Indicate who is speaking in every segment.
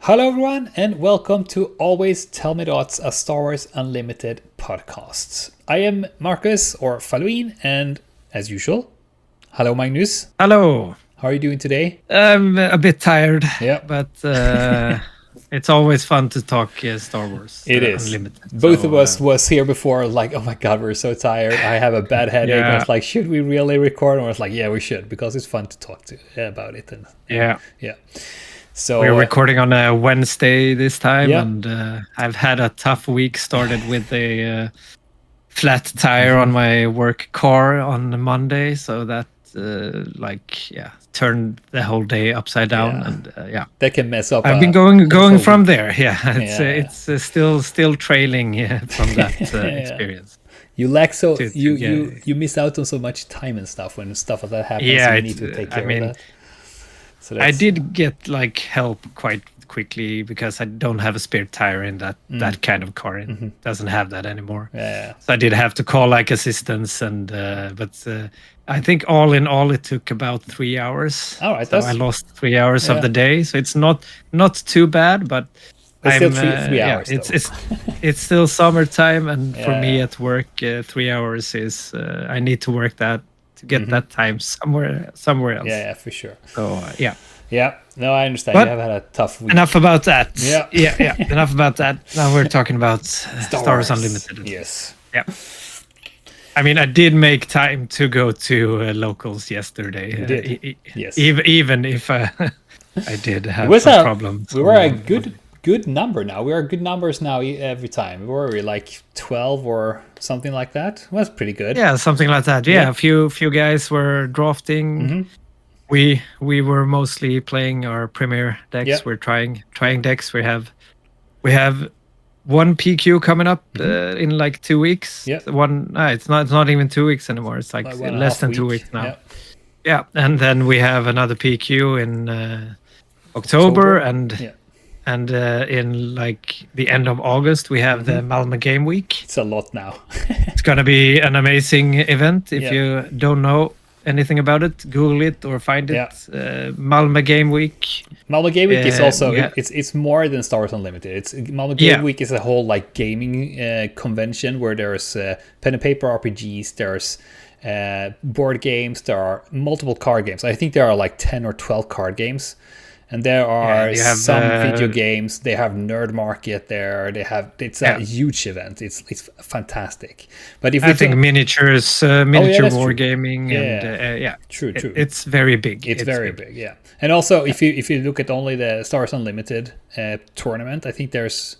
Speaker 1: Hello everyone and welcome to Always Tell Me Dots, a Star Wars Unlimited podcast. I am Marcus or Faluin, and as usual, hello Magnus.
Speaker 2: Hello.
Speaker 1: How are you doing today?
Speaker 2: I'm a bit tired,
Speaker 1: Yeah.
Speaker 2: but it's always fun to talk Star Wars.
Speaker 1: It is.
Speaker 2: Unlimited.
Speaker 1: Both of us was here before, like, oh my god, we're so tired. I have a bad headache.
Speaker 2: Yeah.
Speaker 1: I was like, should we really record? And I was like, yeah, we should, because it's fun to talk to about it. And
Speaker 2: yeah.
Speaker 1: So
Speaker 2: we're recording on a Wednesday this time,
Speaker 1: Yeah.
Speaker 2: and I've had a tough week. Started with a flat tire on my work car on Monday, so that turned the whole day upside down, and
Speaker 1: that can mess up.
Speaker 2: I've been going from there. Yeah, it's still trailing from that experience.
Speaker 1: You lack you miss out on so much time and stuff when stuff like that happens.
Speaker 2: Yeah,
Speaker 1: you need to take care of that. So
Speaker 2: I did get help quite quickly because I don't have a spare tire in that kind of car. It doesn't have that anymore.
Speaker 1: Yeah.
Speaker 2: So I did have to call assistance, and but I think all in all it took about 3 hours.
Speaker 1: All right,
Speaker 2: so I lost 3 hours of the day. So it's not too bad, but
Speaker 1: it's still three hours.
Speaker 2: It's still summertime, and for me at work, 3 hours is I need to work that to get that time somewhere else.
Speaker 1: Yeah, for sure.
Speaker 2: So
Speaker 1: Yeah, no, I understand.
Speaker 2: But
Speaker 1: you have had a tough week.
Speaker 2: Enough about that.
Speaker 1: Yeah.
Speaker 2: Enough about that. Now we're talking about Star Wars Unlimited.
Speaker 1: Yes.
Speaker 2: Yeah. I mean, I did make time to go to locals yesterday.
Speaker 1: You did. Yes.
Speaker 2: Even if I did have some problems.
Speaker 1: We were a good number now. We are good numbers now every time. Were we like 12 or something like that? Well, that's pretty good.
Speaker 2: Yeah, something like that. Yeah. A few guys were drafting. We were mostly playing our premier decks.
Speaker 1: Yeah.
Speaker 2: We're trying decks. We have one PQ coming up in like 2 weeks.
Speaker 1: Yeah.
Speaker 2: It's not even 2 weeks anymore. It's like less than 2 weeks now. Yeah, and then we have another PQ in October. And in like the end of August we have the Malmö Game Week.
Speaker 1: It's a lot now.
Speaker 2: It's gonna be an amazing event. If you don't know anything about it, Google it or find it. Malmö Game Week.
Speaker 1: Malmö Game Week is also it's more than Star Wars Unlimited. It's Malmö Game Week is a whole like gaming convention where there's pen and paper RPGs, there's board games, there are multiple card games. I think there are like 10 or 12 card games. And there are some video games. They have Nerd Market there. It's a huge event. It's fantastic. But if I think
Speaker 2: miniatures, war gaming,
Speaker 1: true.
Speaker 2: It's very big.
Speaker 1: It's very big. Yeah. And also, if you look at only the Star Wars Unlimited tournament, I think there's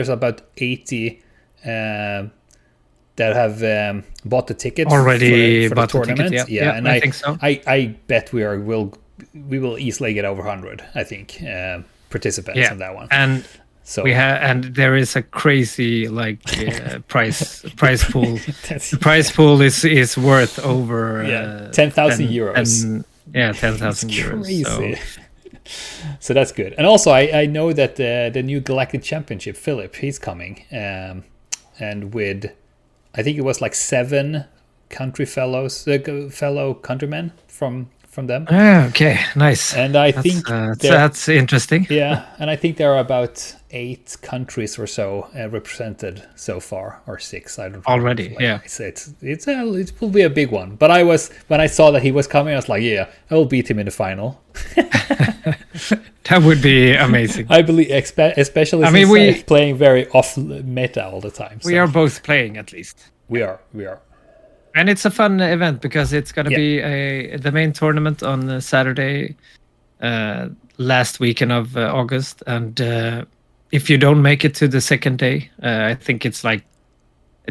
Speaker 1: about 80 that have bought the tickets
Speaker 2: already
Speaker 1: for the tournament.
Speaker 2: The ticket, and I think so.
Speaker 1: I bet we will easily get over 100, I think, participants on that one.
Speaker 2: And there is a crazy prize pool. The prize pool is worth over
Speaker 1: 10,000 euros.
Speaker 2: 10,000 euros.
Speaker 1: Crazy. So that's good. And also, I know that the new Galactic Championship, Philip, he's coming, and with I think it was like 7 fellow countrymen from them.
Speaker 2: Okay, nice.
Speaker 1: And I think
Speaker 2: that's interesting.
Speaker 1: Yeah, and I think there are about 8 countries or so represented so far, or 6. I don't know.
Speaker 2: Already,
Speaker 1: it will be a big one. But when I saw that he was coming, I was like, yeah, I will beat him in the final.
Speaker 2: That would be amazing.
Speaker 1: I believe, especially since we're playing very off meta all the time.
Speaker 2: We are both playing, at least.
Speaker 1: We are.
Speaker 2: And it's a fun event because it's going to be the main tournament on Saturday, last weekend of August. And if you don't make it to the second day, I think it's like,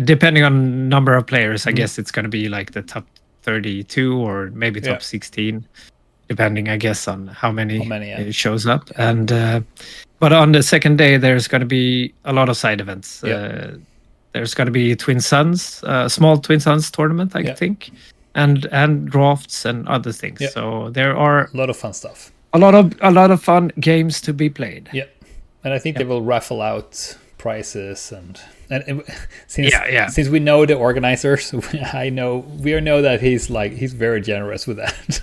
Speaker 2: depending on number of players, I guess it's going to be like the top 32 or maybe top 16, depending, I guess, on how many shows up. And but on the second day, there's going to be a lot of side events. There's going to be Twin Suns, small Twin Suns tournament, I think, and drafts and other things. Yeah. So there are
Speaker 1: a lot of fun stuff.
Speaker 2: A lot of fun games to be played.
Speaker 1: Yeah, and I think they will raffle out prizes and since we know the organizers, we know that he's very generous with that.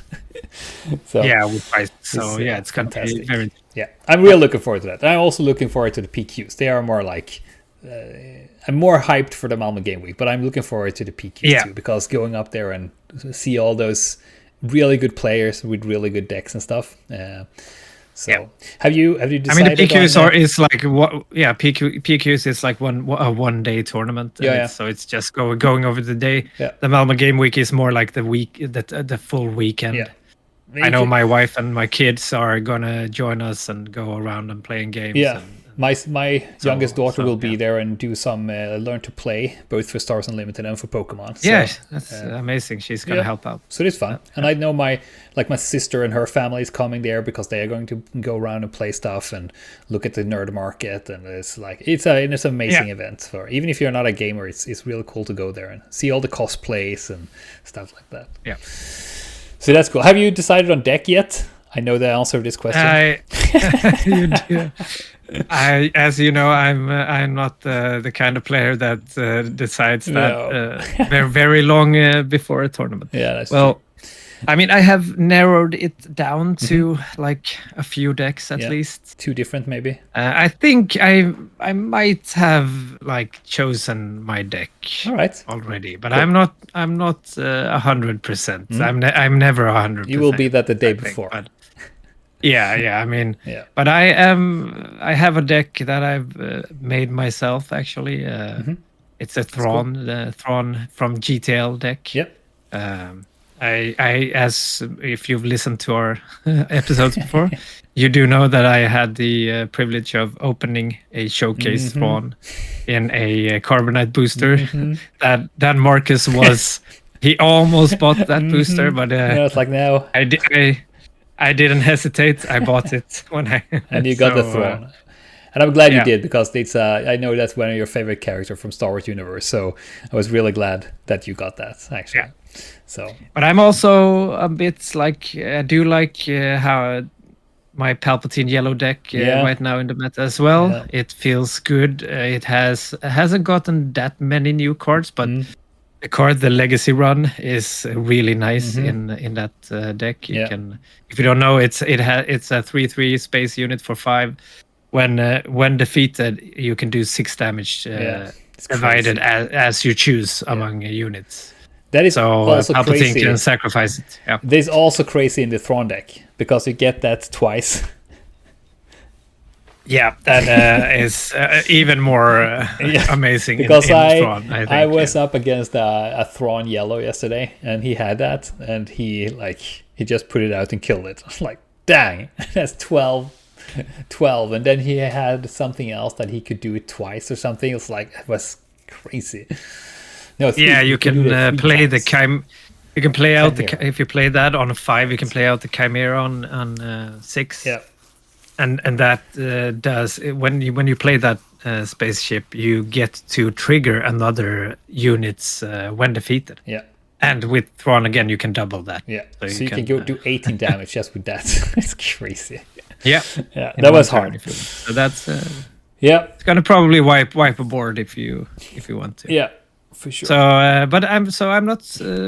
Speaker 1: So
Speaker 2: yeah, with price. So it's gonna be
Speaker 1: fantastic.
Speaker 2: very.
Speaker 1: Yeah, I'm really looking forward to that. And I'm also looking forward to the PQs. They are more like I'm more hyped for the Malmö Game Week, but I'm looking forward to the PQs too, because going up there and see all those really good players with really good decks and stuff. Have you decided?
Speaker 2: I mean, the PQs is like what? Yeah, PQs is like a 1 day tournament. So it's just going over the day.
Speaker 1: Yeah.
Speaker 2: The Malmö Game Week is more like the week, the full weekend.
Speaker 1: Yeah.
Speaker 2: I know my wife and my kids are gonna join us and go around and playing games.
Speaker 1: Yeah, my youngest daughter will be there and do some learn to play, both for Stars Unlimited and for Pokemon. So,
Speaker 2: yeah, that's amazing. She's gonna help out.
Speaker 1: So it's fun, and I know my sister and her family is coming there because they are going to go around and play stuff and look at the nerd market, and it's an amazing event for even if you're not a gamer. It's really cool to go there and see all the cosplays and stuff like that.
Speaker 2: Yeah.
Speaker 1: So that's cool. Have you decided on deck yet? I know the answer to this question.
Speaker 2: You do. As you know, I'm not the kind of player that decides that very very long before a tournament.
Speaker 1: Yeah, that's
Speaker 2: true. I mean, I have narrowed it down to like a few decks at least. 2
Speaker 1: different, maybe.
Speaker 2: I think I might have like chosen my deck already, but cool. I'm not 100%. I'm never 100%.
Speaker 1: You will be that the day before.
Speaker 2: But yeah. I mean, but I have a deck that I've made myself actually. It's a Thrawn, cool. The Thrawn from GTL deck.
Speaker 1: Yep.
Speaker 2: As if you've listened to our episodes before, you do know that I had the privilege of opening a showcase Thrawn in a Carbonite booster. That Marcus was, he almost bought that booster, but
Speaker 1: it's like now
Speaker 2: I didn't hesitate. I bought it when I
Speaker 1: and you got the Thrawn. And I'm glad you did, because it's I know that's one of your favorite characters from Star Wars universe. So I was really glad that you got that, actually.
Speaker 2: Yeah.
Speaker 1: So,
Speaker 2: but I'm also a bit like I do like how my Palpatine yellow deck right now in the meta as well. Yeah. It feels good. It hasn't gotten that many new cards, but the card, the Legacy Run, is really nice in that deck. You can, if you don't know, it's a 3/3 space unit for 5. When defeated, you can do 6 damage divided as you choose among units.
Speaker 1: That is also
Speaker 2: Palpatine
Speaker 1: crazy.
Speaker 2: Can sacrifice it. Yeah.
Speaker 1: This is also crazy in the Thrawn deck, because you get that twice.
Speaker 2: Yeah, that is even more amazing.
Speaker 1: Because
Speaker 2: in Thrawn, I think,
Speaker 1: I was up against a Thrawn yellow yesterday, and he had that, and he just put it out and killed it. I was like, dang, that's 12, and then he had something else that he could do it twice or something. It was crazy. No,
Speaker 2: you can play the You can play out if you play that on 5, you can play out the Chimera on 6.
Speaker 1: Yeah,
Speaker 2: and that does when you play that spaceship, you get to trigger another units when defeated.
Speaker 1: Yeah,
Speaker 2: and with Thrawn again, you can double that.
Speaker 1: Yeah, so you can go do 18 damage just with that. It's crazy.
Speaker 2: Yeah,
Speaker 1: that was hard.
Speaker 2: So that's
Speaker 1: it's
Speaker 2: gonna probably wipe a board if you want to.
Speaker 1: Yeah. For sure.
Speaker 2: So, but I'm not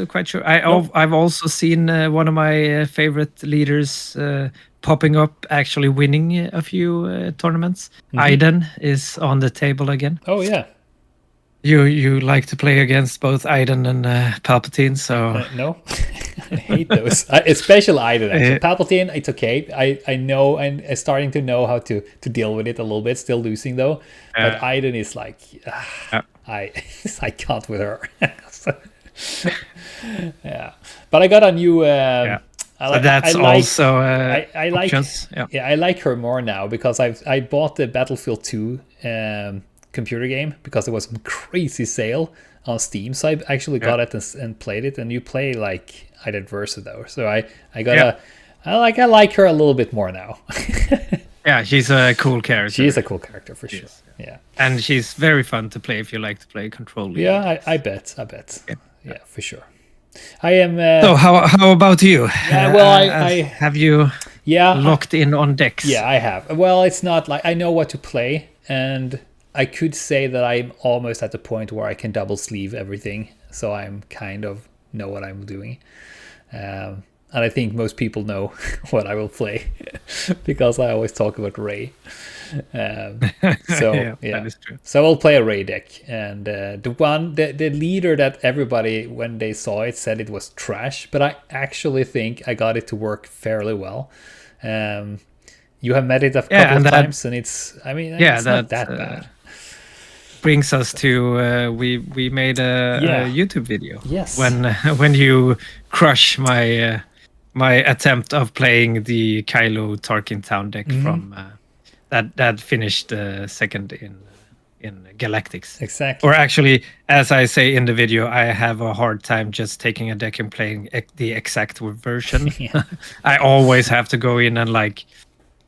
Speaker 2: quite sure. I've also seen one of my favorite leaders popping up, actually winning a few tournaments. Aiden is on the table again.
Speaker 1: Oh yeah.
Speaker 2: You like to play against both Aiden and Palpatine, so
Speaker 1: no, I hate those. Especially Aiden. Actually. Palpatine, it's okay. I know, and I'm starting to know how to deal with it a little bit. Still losing though, but Aiden is like. I can't with her. Yeah, but I got a new. I like her more now, because I bought the Battlefield 2 computer game because there was a crazy sale on Steam. So I actually got it and played it. And you play like Aiden Versa though, so I like her a little bit more now.
Speaker 2: Yeah, she's a cool character.
Speaker 1: She's a cool character for sure. Yeah,
Speaker 2: and she's very fun to play if you like to play control.
Speaker 1: Yeah, I bet. Yeah, for sure. I am.
Speaker 2: So how about you?
Speaker 1: Well, I
Speaker 2: have you. Locked in on decks.
Speaker 1: Yeah, I have. Well, it's not like I know what to play, and I could say that I'm almost at the point where I can double sleeve everything. So I'm kind of know what I'm doing. and I think most people know what I will play because I always talk about Ray. So
Speaker 2: that is true.
Speaker 1: So I will play a Ray deck, and the leader that everybody when they saw it said it was trash, but I actually think I got it to work fairly well. You have met it a couple of times, and it's not that bad.
Speaker 2: Brings us to we made a YouTube video.
Speaker 1: Yes.
Speaker 2: When you crush my attempt of playing the Kylo Tarkin Town deck from that finished second in Galactics.
Speaker 1: Exactly.
Speaker 2: Or actually, as I say in the video, I have a hard time just taking a deck and playing the exact version. I always have to go in and like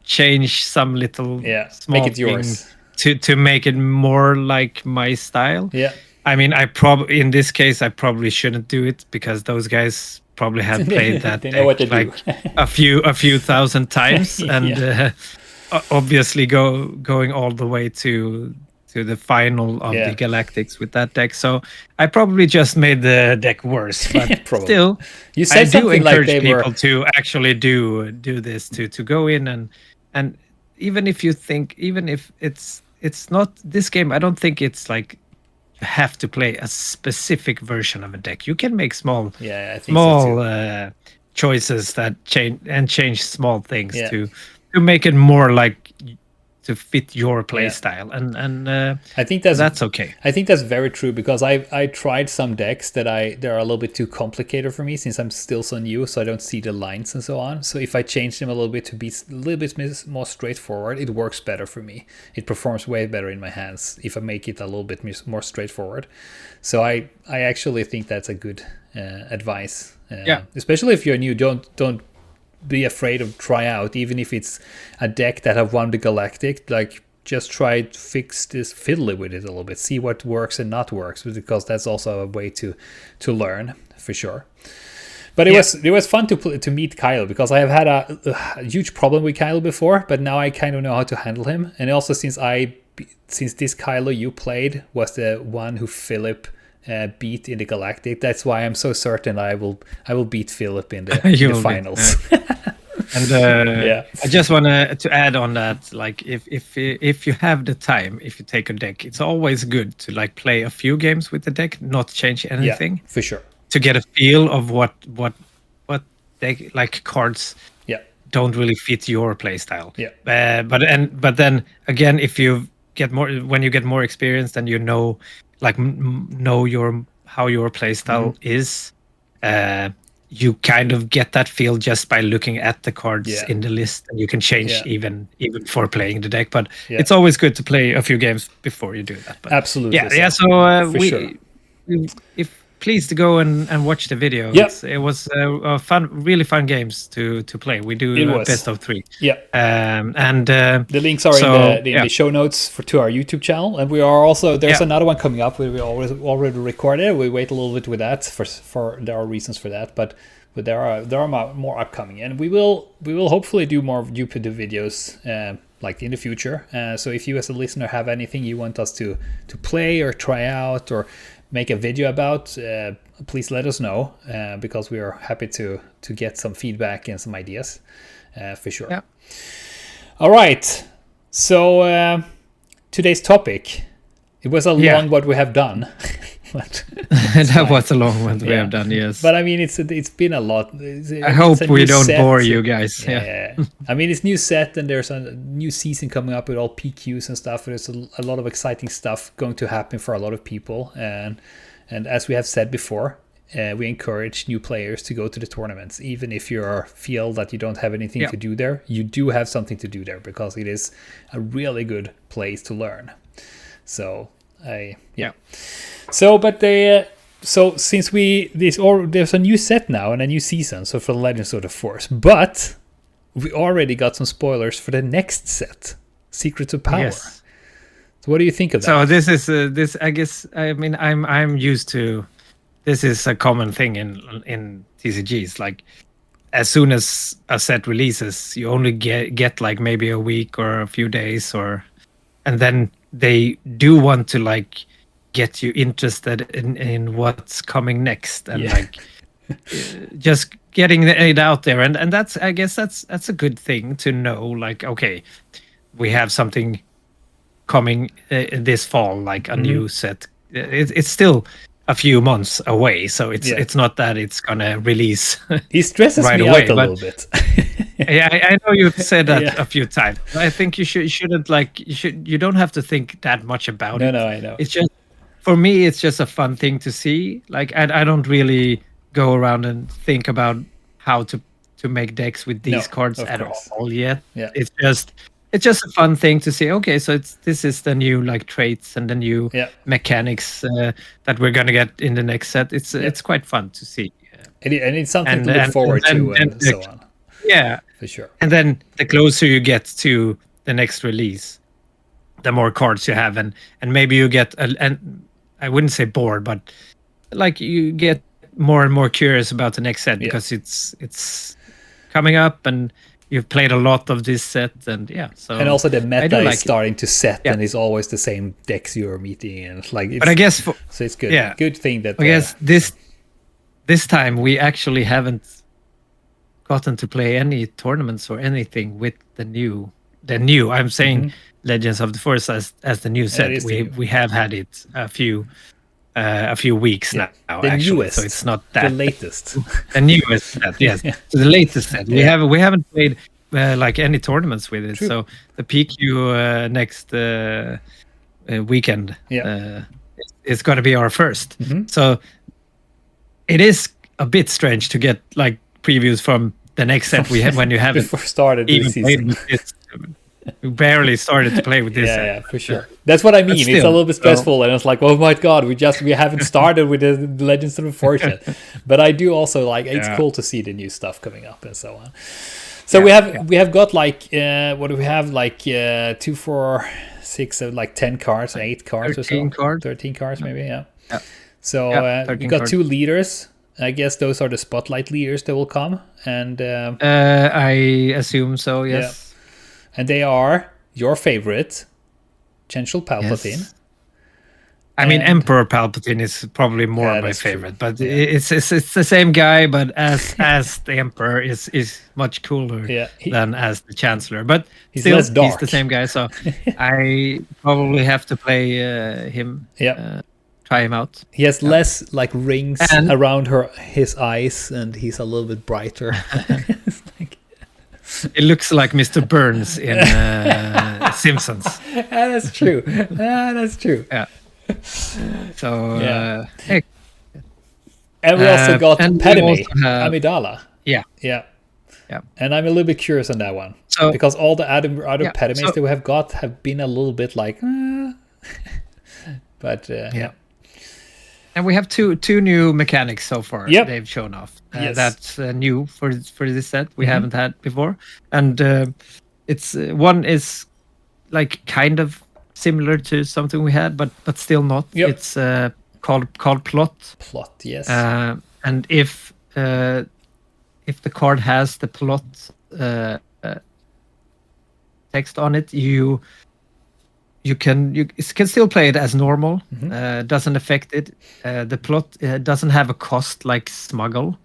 Speaker 2: change some little small
Speaker 1: make it yours
Speaker 2: to make it more like my style.
Speaker 1: Yeah.
Speaker 2: I mean, in this case, I probably shouldn't do it because those guys probably have played that
Speaker 1: they know what to
Speaker 2: like
Speaker 1: do.
Speaker 2: a few thousand times, and obviously going all the way to the final of the Galactics with that deck. So I probably just made the deck worse, but still, I do encourage people to actually do this to go in and even if it's not this game, I don't think it's like you have to play a specific version of a deck. You can make small choices that change small things to make it more like to fit your play style, and
Speaker 1: I think that's
Speaker 2: okay.
Speaker 1: I think that's very true because I tried some decks that they're a little bit too complicated for me since I'm still so new, so I don't see the lines and so on. So if I change them a little bit to be a little bit more straightforward, it works better for me. It performs way better in my hands if I make it a little bit more straightforward. So I actually think that's a good advice. Especially if you're new, don't be afraid of try out, even if it's a deck that have won the Galactic. Like, just try to fix this fiddly with it a little bit, see what works and not works, because that's also a way to learn for sure. But it was fun to meet Kylo, because I have had a huge problem with Kylo before, but now I kind of know how to handle him. And also since this Kylo you played was the one who Philip beat in the Galactic, that's why I'm so certain I will beat Philip in the finals.
Speaker 2: And I just want to add on that, like if you have the time, if you take a deck, it's always good to like play a few games with the deck, not change anything.
Speaker 1: For sure.
Speaker 2: To get a feel of what deck, like cards don't really fit your play style. But then again, if you get when you get more experience, then you know how your play style is. You kind of get that feel just by looking at the cards in the list, and you can change even for playing the deck. But it's always good to play a few games before you do that. But
Speaker 1: absolutely.
Speaker 2: So please to go and watch the video. It was a really fun games to play. We do best of 3. And the
Speaker 1: links are in the show notes to our YouTube channel, and we are also there's another one coming up. We already recorded. We wait a little bit with that for there are reasons for that, but there are more upcoming, and we will hopefully do more YouTube videos like in the future. So if you as a listener have anything you want us to play or try out or make a video about, please let us know, because we are happy to get some feedback and some ideas for sure. All right, so today's topic, it was a long what we have done.
Speaker 2: That was a long one we have done, yes.
Speaker 1: But I mean, it's been a lot.
Speaker 2: I hope we don't bore you guys.
Speaker 1: I mean, it's new set, and there's a new season coming up with all PQs and stuff. There's a lot of exciting stuff going to happen for a lot of people, and as we have said before, we encourage new players to go to the tournaments, even if you feel that you don't have anything to do there. You do have something to do there, because it is a really good place to learn. So So since there's a new set now and a new season, so for Legends of the Force, but we already got some spoilers for the next set, Secrets of Power.
Speaker 2: Yes.
Speaker 1: So what do you think of that?
Speaker 2: So this is this. I guess I'm used to. This is a common thing in TCGs. Like, as soon as a set releases, you only get like maybe a week or a few days, and then they do want to like get you interested in what's coming next, and like just getting it out there, and that's, I guess that's a good thing to know. Like, okay, we have something coming this fall, like a new set. It's still a few months away, so it's not that it's gonna release.
Speaker 1: He stresses
Speaker 2: right
Speaker 1: me
Speaker 2: away,
Speaker 1: out a little bit.
Speaker 2: Yeah, I know you've said that a few times. I think you shouldn't like you don't have to think that much about it.
Speaker 1: No, I know.
Speaker 2: It's just, for me, it's just a fun thing to see. Like, I don't really go around and think about how to make decks with these cards at all yet.
Speaker 1: Yeah.
Speaker 2: It's just a fun thing to see. Okay, so this is the new like traits and the new mechanics that we're gonna get in the next set. It's quite fun to see.
Speaker 1: And it's something to look forward to, and so on.
Speaker 2: Yeah,
Speaker 1: for sure.
Speaker 2: And then the closer you get to the next release, the more cards you have, and maybe you get and I wouldn't say bored, but like you get more and more curious about the next set because it's coming up and you've played a lot of this set, and so.
Speaker 1: And also the meta is starting to set, and it's always the same decks you're meeting, and like.
Speaker 2: But I guess
Speaker 1: so it's good. Yeah, good thing that.
Speaker 2: I guess this time we actually haven't gotten to play any tournaments or anything with the new. I'm saying Legends of the Forest as the new set. We have had it a few weeks now.
Speaker 1: The
Speaker 2: actually,
Speaker 1: newest,
Speaker 2: so it's not that
Speaker 1: the latest.
Speaker 2: The newest set, yes. So the latest set. We haven't played like any tournaments with it. True. So the PQ next weekend is going to be our first. So it is a bit strange to get like previews from the next set we had when you haven't
Speaker 1: before started
Speaker 2: even
Speaker 1: this season.
Speaker 2: Played with this. We barely started to play with this.
Speaker 1: Yeah, for sure. That's what I mean. Still, it's a little bit stressful, and it's like, oh my god, we haven't started with the Legends of the Forest yet. But I do also like it's cool to see the new stuff coming up and so on. So we have got like what do we have, like 2, 4, 6, like 10 cards, 8 cards or so. 13 cards maybe. Yeah. So we've got 2 leaders. I guess those are the spotlight leaders that will come, and
Speaker 2: I assume so. Yes.
Speaker 1: Yeah. And they are your favorite, Chancellor Palpatine.
Speaker 2: Yes. I mean, Emperor Palpatine is probably more my favorite, but it's the same guy, but as the Emperor is much cooler than as the Chancellor. But
Speaker 1: he's
Speaker 2: still,
Speaker 1: less dark.
Speaker 2: He's the same guy, so I probably have to play him. Try him out.
Speaker 1: He has less like rings around his eyes, and he's a little bit brighter. It's like...
Speaker 2: It looks like Mr. Burns in Simpsons.
Speaker 1: That's true. That's true.
Speaker 2: Yeah. So,
Speaker 1: and we also got Padme Amidala.
Speaker 2: Yeah.
Speaker 1: And I'm a little bit curious on that one. So, because all the other Padmes that we have got have been a little bit like, but
Speaker 2: And we have two new mechanics so far.
Speaker 1: Yep.
Speaker 2: They've shown off. That's new for this set. We haven't had before, and it's one is like kind of similar to something we had, but still not.
Speaker 1: Yep.
Speaker 2: It's called plot.
Speaker 1: Plot, yes.
Speaker 2: And if the card has the plot text on it, you can still play it as normal. Doesn't affect it. The plot doesn't have a cost like smuggle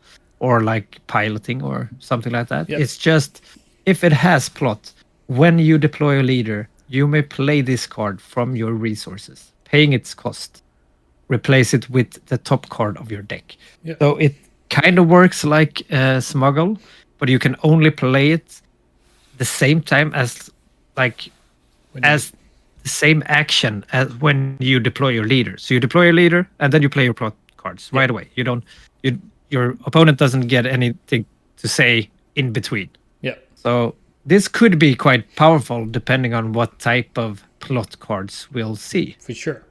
Speaker 2: or like piloting or something like that. Yep. It's just if it has plot, when you deploy a leader, you may play this card from your resources, paying its cost. Replace it with the top card of your deck. Yep. So it kind of works like smuggle, but you can only play it the same time as the same action as when you deploy your leader. So you deploy your leader and then you play your plot cards right away. Your opponent doesn't get anything to say in between.
Speaker 1: Yeah.
Speaker 2: So this could be quite powerful depending on what type of plot cards we'll see.
Speaker 1: For sure.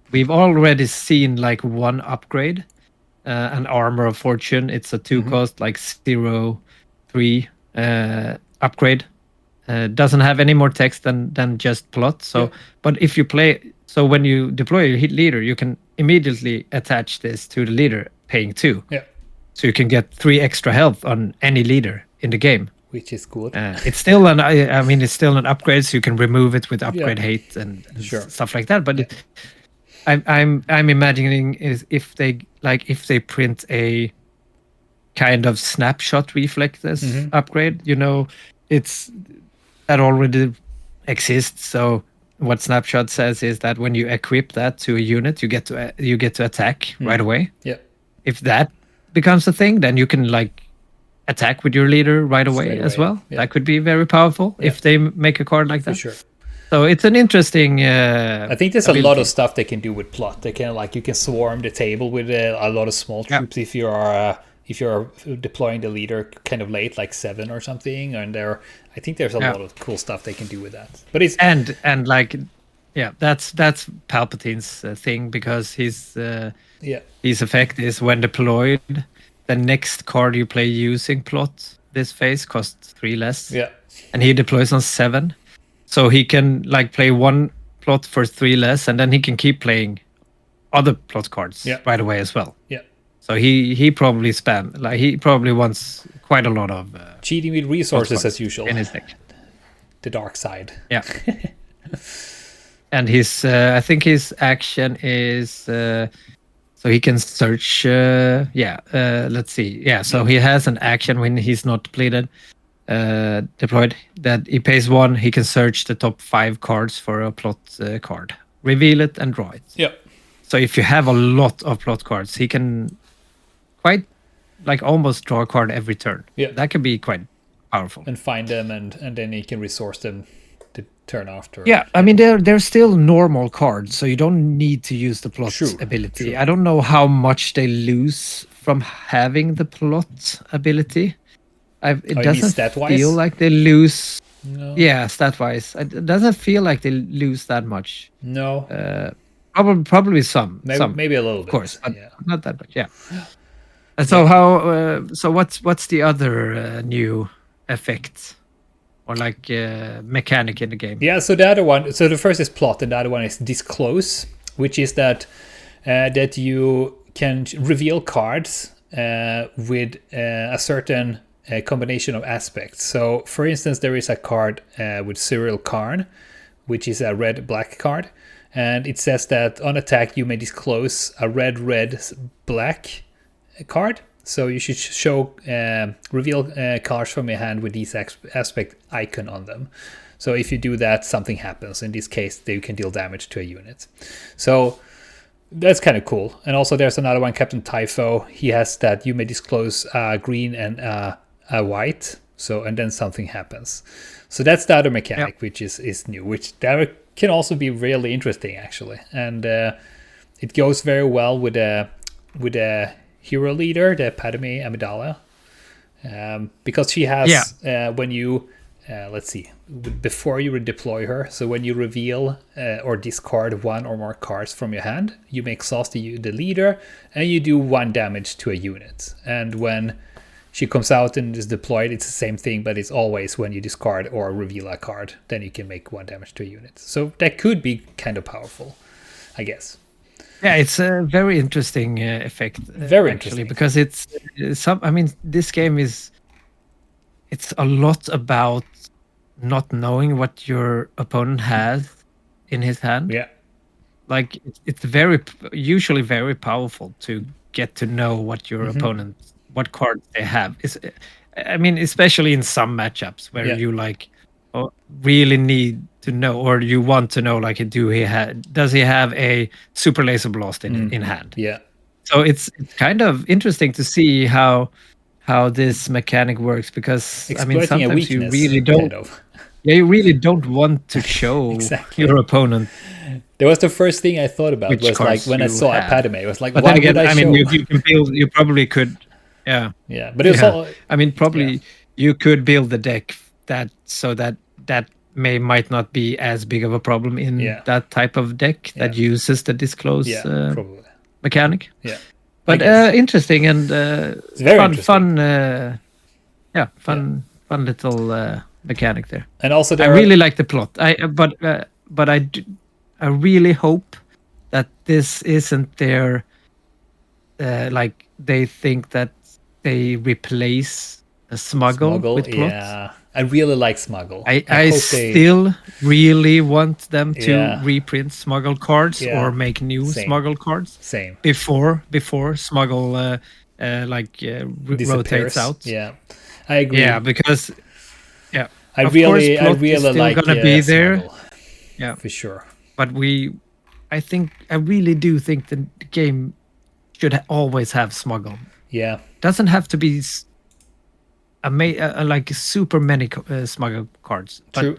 Speaker 2: We've already seen like one upgrade, an Armor of Fortune. It's a 2 cost, like 0/3 upgrade. Doesn't have any more text than just plot. So, but if you when you deploy your leader, you can immediately attach this to the leader, paying 2.
Speaker 1: Yeah.
Speaker 2: So you can get 3 extra health on any leader in the game,
Speaker 1: which is good.
Speaker 2: It's still it's still an upgrade, so you can remove it with upgrade hate and stuff like that. But I'm imagining is if they print a kind of snapshot reflexes upgrade. It's that already exists. So what snapshot says is that when you equip that to a unit, you get to attack right away.
Speaker 1: Yeah.
Speaker 2: If that becomes a thing, then you can attack with your leader right away as well. Yeah. That could be very powerful if they make a card like that.
Speaker 1: For sure.
Speaker 2: So it's an interesting.
Speaker 1: I think there's a lot of stuff they can do with plot. They can you can swarm the table with a lot of small troops if you're deploying the leader kind of late, like 7 or something. And I think there's a lot of cool stuff they can do with that. But it's that's Palpatine's thing, because his effect is when deployed, the next card you play using plot this phase costs 3 less. Yeah,
Speaker 2: and he deploys on 7. So he can play 1 plot for 3 less, and then he can keep playing other plot cards right away as well.
Speaker 1: Yeah.
Speaker 2: So he probably he probably wants quite a lot of
Speaker 1: cheating with resources as usual
Speaker 2: in his deck.
Speaker 1: The dark side.
Speaker 2: Yeah. And his I think his action is so he can search. Let's see. Yeah. So he has an action when he's not deployed, that he pays 1, he can search the top 5 cards for a plot card, reveal it, and draw it.
Speaker 1: Yeah.
Speaker 2: So if you have a lot of plot cards, he can quite almost draw a card every turn.
Speaker 1: Yeah.
Speaker 2: That can be quite powerful.
Speaker 1: And find them, and then he can resource them the turn after.
Speaker 2: Yeah, I mean they're still normal cards, so you don't need to use the plot ability.
Speaker 1: True.
Speaker 2: I don't know how much they lose from having the plot ability. It doesn't feel like they lose.
Speaker 1: No.
Speaker 2: Yeah, stat-wise, it doesn't feel like they lose that much.
Speaker 1: No.
Speaker 2: Probably some.
Speaker 1: Maybe a little bit.
Speaker 2: Of course, but not that much. Yeah. And so so what's the other new effect or mechanic in the game?
Speaker 1: Yeah. So the other one. So the first is plot, and the other one is disclose, which is that you can reveal cards with a certain combination of aspects. So, for instance, there is a card with Cyril Karn, which is a red-black card, and it says that on attack you may disclose a red-black card. So you should reveal cards from your hand with these aspect icon on them. So if you do that, something happens. In this case, you can deal damage to a unit. So that's kind of cool. And also there's another one, Captain Typho. He has that you may disclose green and a white, and then something happens. So that's the other mechanic, which is new, which that can also be really interesting actually, and it goes very well with a hero leader, the Padme Amidala, because she has when you let's see, before you deploy her, so when you reveal or discard 1 or more cards from your hand, you may exhaust the leader and you do 1 damage to a unit, and when she comes out and is deployed, it's the same thing, but it's always when you discard or reveal a card, then you can make 1 damage to a unit. So that could be kind of powerful, I guess.
Speaker 2: Yeah, it's a very interesting effect.
Speaker 1: Very
Speaker 2: interesting,
Speaker 1: interesting.
Speaker 2: Because it's this game it's a lot about not knowing what your opponent has in his hand.
Speaker 1: Yeah.
Speaker 2: It's usually very powerful to get to know what your opponent, what cards they have. Especially in some matchups where you really need to know, or you want to know, does he have a super laser blast in hand?
Speaker 1: Yeah.
Speaker 2: So it's kind of interesting to see how this mechanic works, because sometimes you really don't. Yeah, you really don't want to show your opponent.
Speaker 1: That was the first thing I thought about. Was when I saw a Padme, it was like,
Speaker 2: but
Speaker 1: why
Speaker 2: again,
Speaker 1: would I show?
Speaker 2: You can build. You probably could. Yeah.
Speaker 1: Yeah, but it's all.
Speaker 2: Probably you could build the deck that might not be as big of a problem in that type of deck that uses the disclose mechanic.
Speaker 1: Yeah.
Speaker 2: But interesting and
Speaker 1: it's very
Speaker 2: fun. Fun little mechanic there.
Speaker 1: And also,
Speaker 2: I really like the plot. But I really hope that this isn't their they think that they replace a smuggle with plot.
Speaker 1: Yeah, I really like smuggle.
Speaker 2: I still really want them to reprint smuggle cards or make new smuggle cards.
Speaker 1: Same.
Speaker 2: Before smuggle rotates out.
Speaker 1: Yeah, I agree.
Speaker 2: Yeah, because
Speaker 1: I
Speaker 2: of
Speaker 1: really
Speaker 2: course, plot is still
Speaker 1: like
Speaker 2: gonna be there.
Speaker 1: Smuggle.
Speaker 2: Yeah,
Speaker 1: for sure.
Speaker 2: but I really do think the game should always have smuggle.
Speaker 1: Yeah,
Speaker 2: doesn't have to be like super many smuggle cards. But
Speaker 1: true.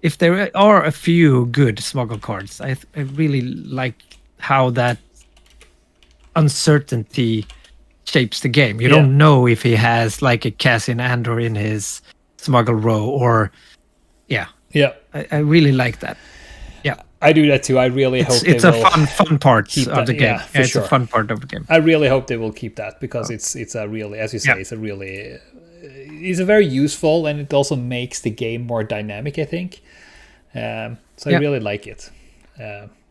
Speaker 2: if there are a few good smuggle cards, I really like how that uncertainty shapes the game. You don't know if he has like a Cassian Andor in his smuggle row or yeah. I really like that. Yeah,
Speaker 1: I do that too. I really hope
Speaker 2: it's a fun part of the game.
Speaker 1: Yeah, for
Speaker 2: it's
Speaker 1: sure.
Speaker 2: a fun part of the game.
Speaker 1: I really hope they will keep that because it's a really, as you say, it's a very useful, and it also makes the game more dynamic, I think. So I really like it.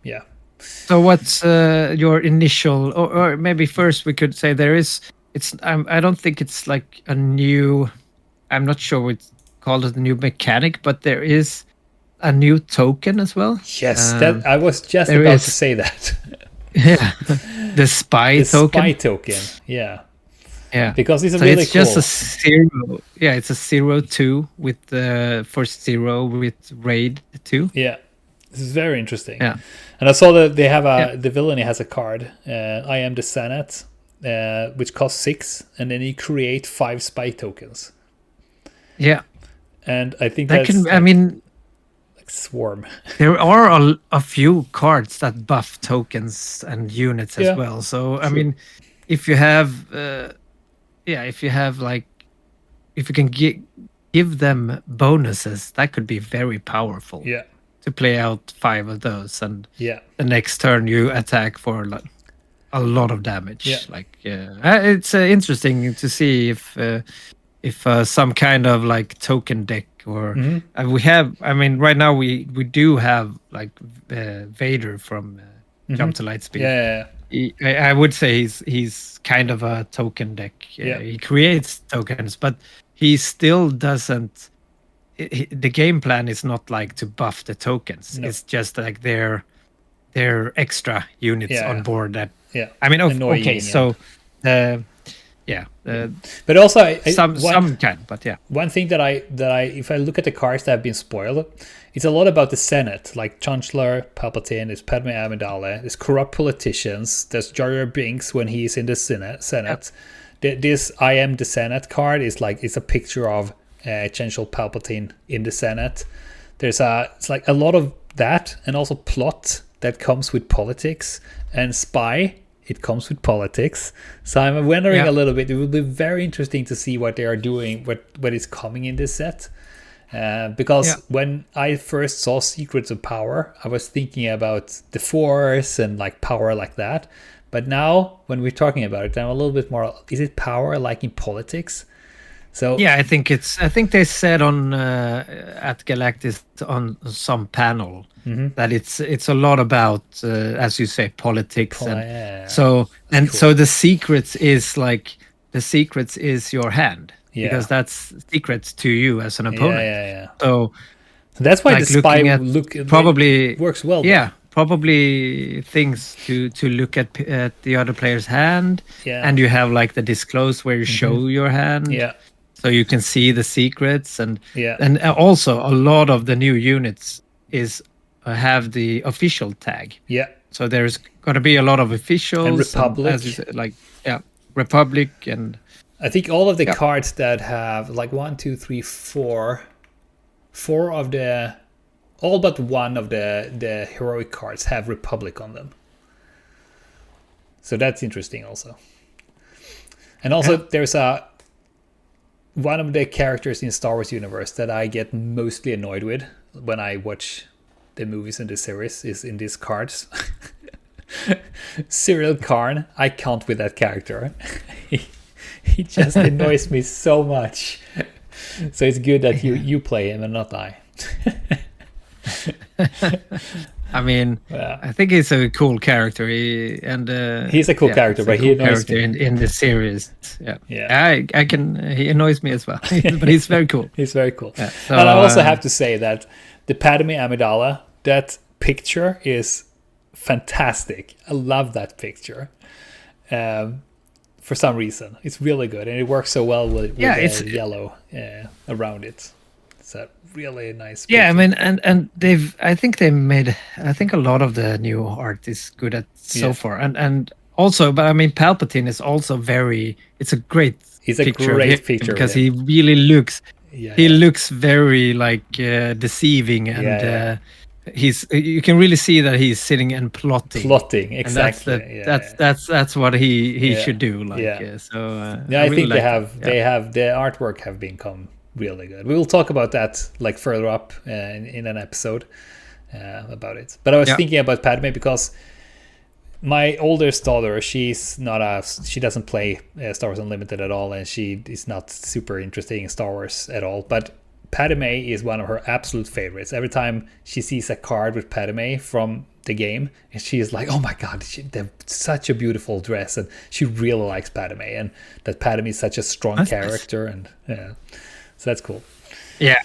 Speaker 1: Yeah.
Speaker 2: So what's your initial, or maybe first we could say I don't think it's like a new, I'm not sure we call it a new mechanic, but there is a new token as well.
Speaker 1: Yes, that I was just about to say that.
Speaker 2: Yeah, the spy token.
Speaker 1: Spy token, yeah. Because it's
Speaker 2: so
Speaker 1: really
Speaker 2: it's
Speaker 1: cool.
Speaker 2: Just a 0. Yeah, it's a 0-2 with the first 0 with raid 2.
Speaker 1: Yeah, this is very interesting.
Speaker 2: Yeah,
Speaker 1: and I saw that they have the villain has a card. I am the Senate, which costs 6, and then you create 5 spy tokens.
Speaker 2: Yeah,
Speaker 1: and I think
Speaker 2: that can. I mean,
Speaker 1: like swarm.
Speaker 2: There are a few cards that buff tokens and units as well. So I mean, if you have. If you can give them bonuses, that could be very powerful.
Speaker 1: Yeah.
Speaker 2: To play out 5 of those, and
Speaker 1: the
Speaker 2: next turn you attack for a lot of damage.
Speaker 1: Yeah.
Speaker 2: It's interesting to see if some kind of like token deck or we have. I mean, right now we do have like Vader from Jump to Lightspeed.
Speaker 1: Yeah.
Speaker 2: I would say he's kind of a token deck. He creates tokens, but he still doesn't. The game plan is not like to buff the tokens. No. It's just like they're extra units on board. That I mean, okay, so
Speaker 1: but also
Speaker 2: some kind, but
Speaker 1: one thing that I if I look at the cards that have been spoiled, it's a lot about the Senate, like Chancellor Palpatine, there's Padme Amidala, there's corrupt politicians, there's Jar Jar Binks when he's in the Senate. This I am the Senate card is like it's a picture of Chancellor Palpatine in the Senate. It's like a lot of that, and also plot that comes with politics, and spy. It comes with politics. So I'm wondering a little bit. It will be very interesting to see what they are doing, what is coming in this set. Because when I first saw Secrets of Power, I was thinking about the Force and like power like that. But now when we're talking about it, I'm a little bit more, is it power like in politics? So
Speaker 2: I think they said on at Galactus on some panel that it's a lot about as you say politics so the secrets is your hand because that's secrets to you as an opponent. So
Speaker 1: that's why the spy
Speaker 2: probably
Speaker 1: works well.
Speaker 2: Probably things to look at the other player's hand, and you have like the disclose where you show your hand. So you can see the secrets, and also a lot of the new units have the official tag. So there's going to be a lot of officials
Speaker 1: and Republic,
Speaker 2: and, as you said, Republic, and
Speaker 1: I think all of the cards that have like 1, 2, 3, 4 of the, all but one of the heroic cards have Republic on them. So that's interesting also. And also there's one of the characters in Star Wars universe that I get mostly annoyed with when I watch the movies in the series is in these cards. Cyril Karn, I can't with that character. He just annoys me so much. So it's good that you play him and not I.
Speaker 2: I mean, I think he's a cool character.
Speaker 1: He's a cool character, but he annoys me
Speaker 2: in the series. I can. He annoys me as well, but he's very cool.
Speaker 1: He's very cool. So, and I also have to say that the Padme Amidala, that picture is fantastic. I love that picture. for some reason. It's really good, and it works so well with the yellow around it. It's a really nice picture.
Speaker 2: Yeah, I mean, and I think a lot of the new art is good at so far, and also, but I mean, Palpatine is also it's a great picture because he really looks looks very like deceiving, and you can really see that he's sitting and plotting
Speaker 1: exactly,
Speaker 2: and that's what he should do, like so
Speaker 1: I think they have the artwork have become really good. We will talk about that like further up in an episode about it. But I was thinking about Padme because my oldest daughter, she doesn't play Star Wars Unlimited at all, and she is not super interested in Star Wars at all. But Padme is one of her absolute favorites. Every time she sees a card with Padme from the game, and she is like, oh my god, they have such a beautiful dress, and she really likes Padme, and that Padme is such a strong character, and so that's cool.
Speaker 2: Yeah.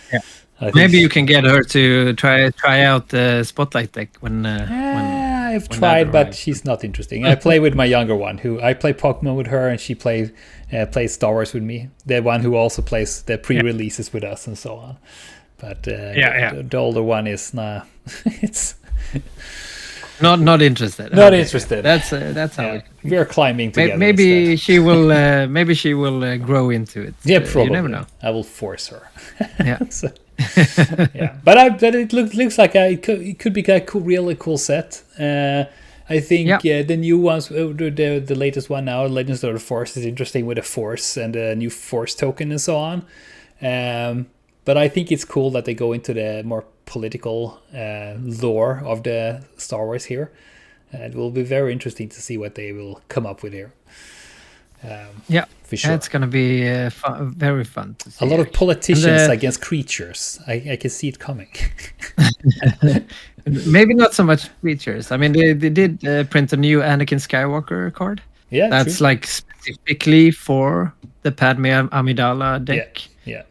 Speaker 2: Maybe you can get her to try out the Spotlight deck when
Speaker 1: I've tried, but she's not interesting. I play with my younger one, who I play Pokemon with her, and she plays Star Wars with me. The one who also plays the pre-releases with us and so on. But the older one is it's
Speaker 2: not interested.
Speaker 1: Not interested.
Speaker 2: That's how
Speaker 1: we are climbing together.
Speaker 2: Maybe she will. Maybe she will grow into it.
Speaker 1: Yeah, probably.
Speaker 2: You never know.
Speaker 1: I will force her.
Speaker 2: Yeah.
Speaker 1: So, but it looks like it could be a really cool set. I think the new ones, the latest one now, Legends of the Force, is interesting with a Force and a new Force token and so on. But I think it's cool that they go into the more political lore of the Star Wars here. It will be very interesting to see what they will come up with here. For sure.
Speaker 2: It's going to be very fun to see.
Speaker 1: A lot of politicians against creatures. I can see it coming.
Speaker 2: Maybe not so much creatures. I mean, they did print a new Anakin Skywalker card.
Speaker 1: Yeah,
Speaker 2: that's
Speaker 1: true.
Speaker 2: like specifically for the Padme Amidala deck.
Speaker 1: Yeah.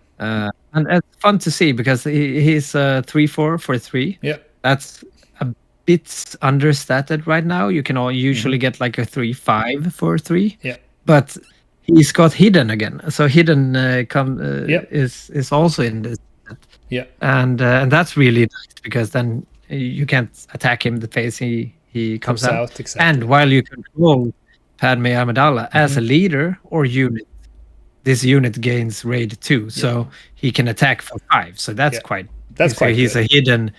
Speaker 2: And it's fun to see because he's 3/4 for 3.
Speaker 1: Yeah.
Speaker 2: That's a bit understated right now. You can usually get like a 3/5 for 3.
Speaker 1: Yeah.
Speaker 2: But he's got hidden again. So hidden is also in this set.
Speaker 1: Yeah.
Speaker 2: And that's really nice because then you can't attack him the phase he comes out.
Speaker 1: Exactly.
Speaker 2: And while you control Padme Amidala as a leader or unit, this unit gains raid 2, so he can attack for 5. So that's quite. He's
Speaker 1: good.
Speaker 2: A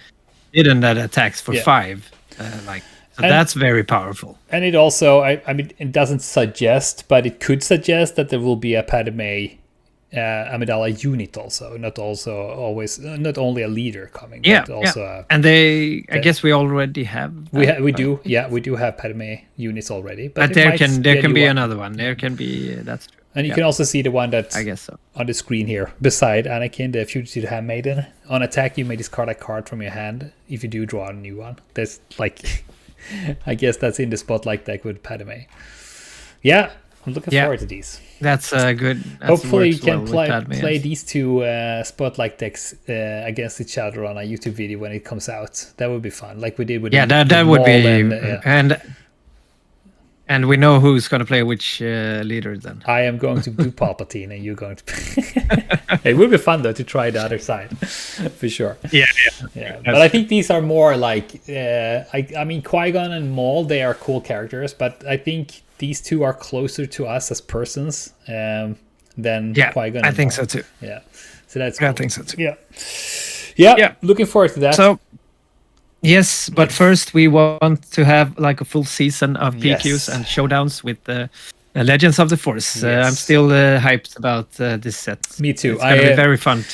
Speaker 2: hidden that attacks for 5. That's very powerful.
Speaker 1: And it also, I mean, it doesn't suggest, but it could suggest that there will be a Padme Amidala unit also, not only a leader coming, but also.
Speaker 2: And I guess we already have.
Speaker 1: We do have Padme units already,
Speaker 2: but there can be another one. There can be that's true.
Speaker 1: And you can also see the one that's
Speaker 2: I guess so.
Speaker 1: on the screen here beside Anakin, the Fugitive Handmaiden. On attack, you may discard a card from your hand. If you do, draw a new one. That's like, I guess that's in the Spotlight deck with Padme. Yeah, I'm looking forward to these.
Speaker 2: That's good.
Speaker 1: Hopefully, you can play these two Spotlight decks against each other on a YouTube video when it comes out. That would be fun, like we did with
Speaker 2: that would be and we know who's going to play which leader then.
Speaker 1: I am going to do Palpatine, and you're going to. It would be fun though to try the other side, for sure.
Speaker 2: Yeah.
Speaker 1: But I think these are more like, I mean, Qui-Gon and Maul. They are cool characters, but I think these two are closer to us as persons than Qui-Gon.
Speaker 2: I think so too.
Speaker 1: Yeah, so that's. Cool.
Speaker 2: I think so too.
Speaker 1: Yeah. Looking forward to that.
Speaker 2: So. Yes, but first we want to have like a full season of PQs and showdowns with the Legends of the Force. I'm still hyped about this set.
Speaker 1: Me too.
Speaker 2: It's going to be very fun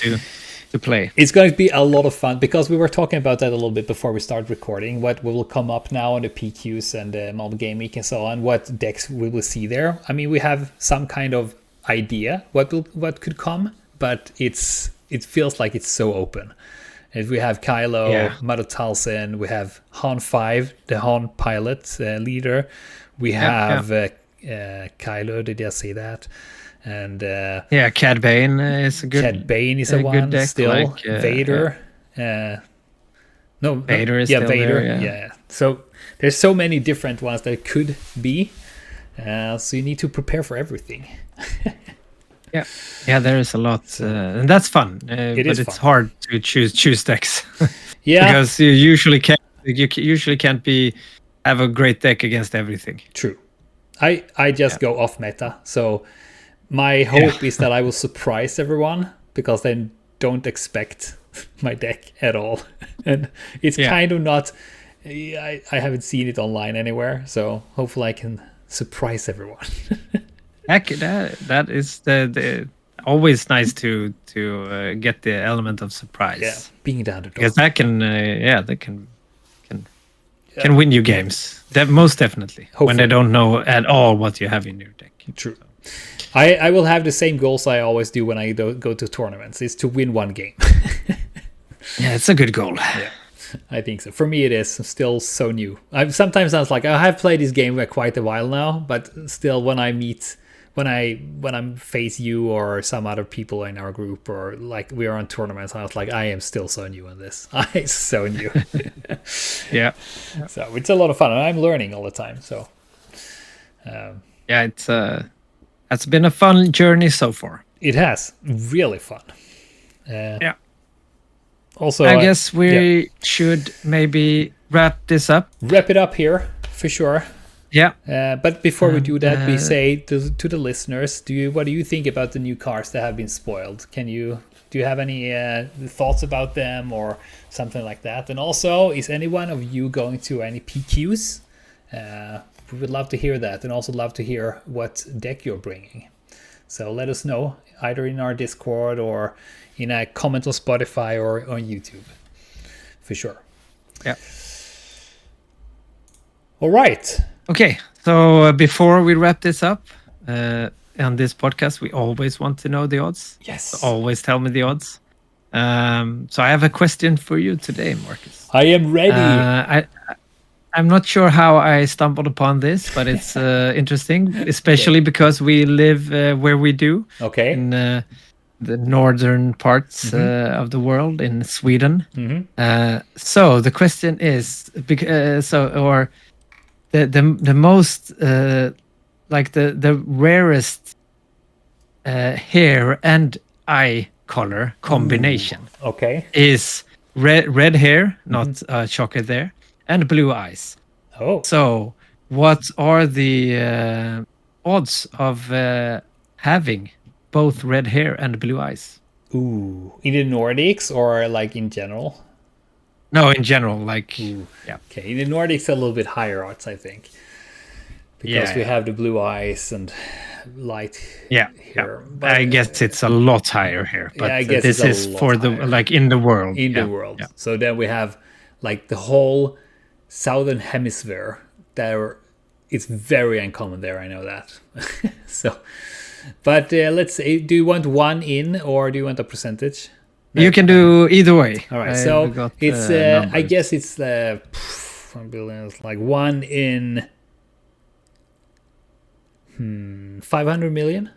Speaker 2: to play.
Speaker 1: It's going to be a lot of fun because we were talking about that a little bit before we start recording. What will come up now on the PQs and the Malmö Game Week and so on. What decks we will see there. I mean, we have some kind of idea what could come, but it feels like it's so open. If we have Kylo, Mother Talzin, we have Han 5, the Han pilot leader. We have Kylo, did I say that? And
Speaker 2: Cad Bane is a good.
Speaker 1: Cad Bane is a one good deck, still. Like, Vader.
Speaker 2: Vader is still
Speaker 1: Vader.
Speaker 2: There,
Speaker 1: yeah. So there's so many different ones that could be. So you need to prepare for everything.
Speaker 2: Yeah, there is a lot, and that's fun. But it's
Speaker 1: fun.
Speaker 2: hard to choose decks.
Speaker 1: Yeah,
Speaker 2: because you usually can't have a great deck against everything.
Speaker 1: True. I just go off meta. So my hope is that I will surprise everyone, because they don't expect my deck at all, and it's kind of not. I haven't seen it online anywhere, so hopefully I can surprise everyone.
Speaker 2: That is the always nice to get the element of surprise.
Speaker 1: Yeah, being down to
Speaker 2: because that can win you games. Most definitely. Hopefully. When they don't know at all what you have in your deck.
Speaker 1: True. So. I will have the same goals I always do when I go to tournaments, is to win one game.
Speaker 2: Yeah, it's a good goal.
Speaker 1: Yeah, I think so. For me, it is. I'm still so new. Sometimes I was like, I have played this game for quite a while now, but still, when I'm face you or some other people in our group, or like we are on tournaments, I was like, I am still so new in this. I'm so new.
Speaker 2: Yeah.
Speaker 1: So it's a lot of fun, and I'm learning all the time. So
Speaker 2: it's been a fun journey so far.
Speaker 1: It has really fun. Yeah. Also,
Speaker 2: I guess we should maybe wrap this up.
Speaker 1: Wrap it up here for sure.
Speaker 2: Yeah.
Speaker 1: But before we do that, we say to the listeners, what do you think about the new cars that have been spoiled? Do you have any thoughts about them or something like that? And also, is any one of you going to any PQs? We would love to hear that, and also love to hear what deck you're bringing. So let us know, either in our Discord or in a comment on Spotify or on YouTube, for sure.
Speaker 2: Yeah.
Speaker 1: All right.
Speaker 2: Okay, so before we wrap this up, on this podcast, we always want to know the odds.
Speaker 1: Yes.
Speaker 2: So always tell me the odds. So I have a question for you today, Marcus.
Speaker 1: I am ready.
Speaker 2: I'm not sure how I stumbled upon this, but it's interesting, especially because we live where we do.
Speaker 1: Okay.
Speaker 2: In the northern parts of the world, in Sweden. So the question is, the most like the rarest hair and eye color combination.
Speaker 1: Okay.
Speaker 2: Is red hair, not chocolate there, and blue eyes.
Speaker 1: Oh.
Speaker 2: So what are the odds of having both red hair and blue eyes?
Speaker 1: Ooh, in the Nordics or like in general?
Speaker 2: No, in general, like
Speaker 1: yeah. Okay, in the Nordics, a little bit higher odds, I think, because we have the blue eyes and light hair.
Speaker 2: Yeah. But I guess it's a lot higher here. But
Speaker 1: I guess
Speaker 2: this is for the like in the world.
Speaker 1: In the world. Yeah. So then we have like the whole southern hemisphere. It's very uncommon there. I know that. So. But let's say, do you want one in or do you want a percentage?
Speaker 2: You can do either way.
Speaker 1: All right, so it's I guess it's 1 billion, like 1 in 500 million.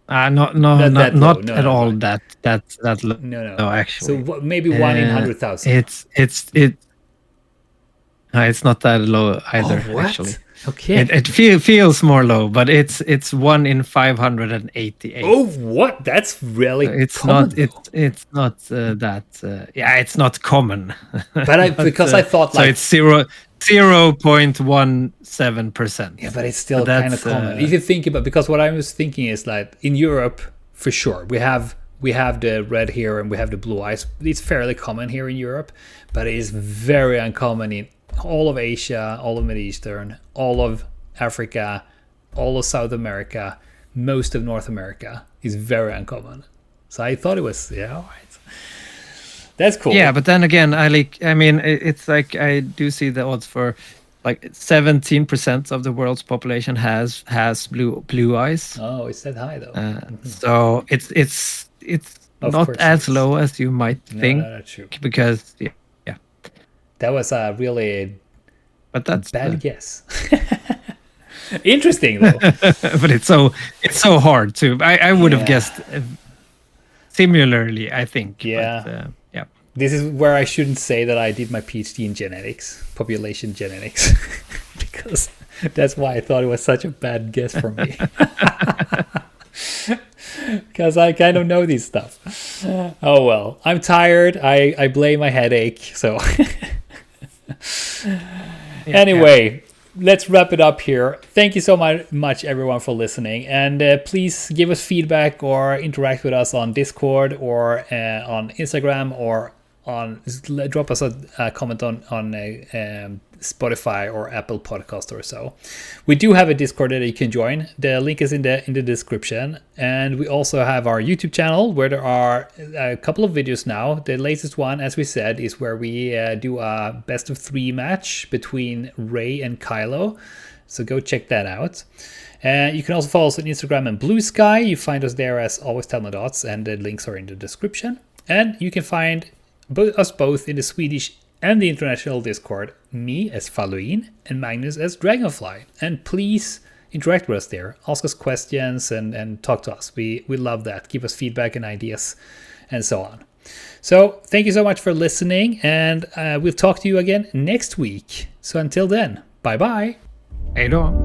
Speaker 2: Not at all. That low. No, actually.
Speaker 1: So maybe 1 in 100,000.
Speaker 2: It's not that low either.
Speaker 1: Oh, what?
Speaker 2: Actually.
Speaker 1: Okay.
Speaker 2: It feels more low, but it's 1 in 588.
Speaker 1: Oh, what? That's really
Speaker 2: it's
Speaker 1: common,
Speaker 2: not. It's not that. It's not common.
Speaker 1: But because I thought like
Speaker 2: so it's 0.17%.
Speaker 1: Yeah, but it's still kind of common. If you think about, because what I was thinking is like in Europe, for sure, we have the red hair and we have the blue eyes. It's fairly common here in Europe, but it is very uncommon in all of Asia, all of Middle Eastern, all of Africa, all of South America, most of North America is very uncommon. So I thought it was all right. That's cool.
Speaker 2: Yeah, but then again, it's like I do see the odds for like 17% of the world's population has blue eyes.
Speaker 1: Oh, it's that high though.
Speaker 2: So it's not as low as you might think.
Speaker 1: No, that's true.
Speaker 2: Because
Speaker 1: that was a really bad guess. Interesting though.
Speaker 2: But it's so hard to. I would have guessed similarly, I think.
Speaker 1: Yeah. But, This is where I shouldn't say that I did my PhD in genetics, population genetics, That's why I thought it was such a bad guess for me. Because I kind of know these stuff. Oh well, I'm tired. I blame my headache. So anyway, let's wrap it up here. Thank you so much everyone for listening, and please give us feedback or interact with us on Discord or on Instagram, or drop us a comment on Spotify or Apple Podcast or so. We do have a Discord that you can join. The link is in the description, and we also have our YouTube channel where there are a couple of videos now. The latest one, as we said, is where we do a best of 3 match between Ray and Kylo, so go check that out. You can also follow us on Instagram and Blue Sky. You find us there as Always Tell My Dots, and the links are in the description. And you can find us both in the Swedish and the international Discord, me as Falluin and Magnus as Dragonfly. And please interact with us there. Ask us questions and talk to us. We love that. Give us feedback and ideas and so on. So thank you so much for listening, and we'll talk to you again next week. So until then, bye-bye.
Speaker 2: Hej då.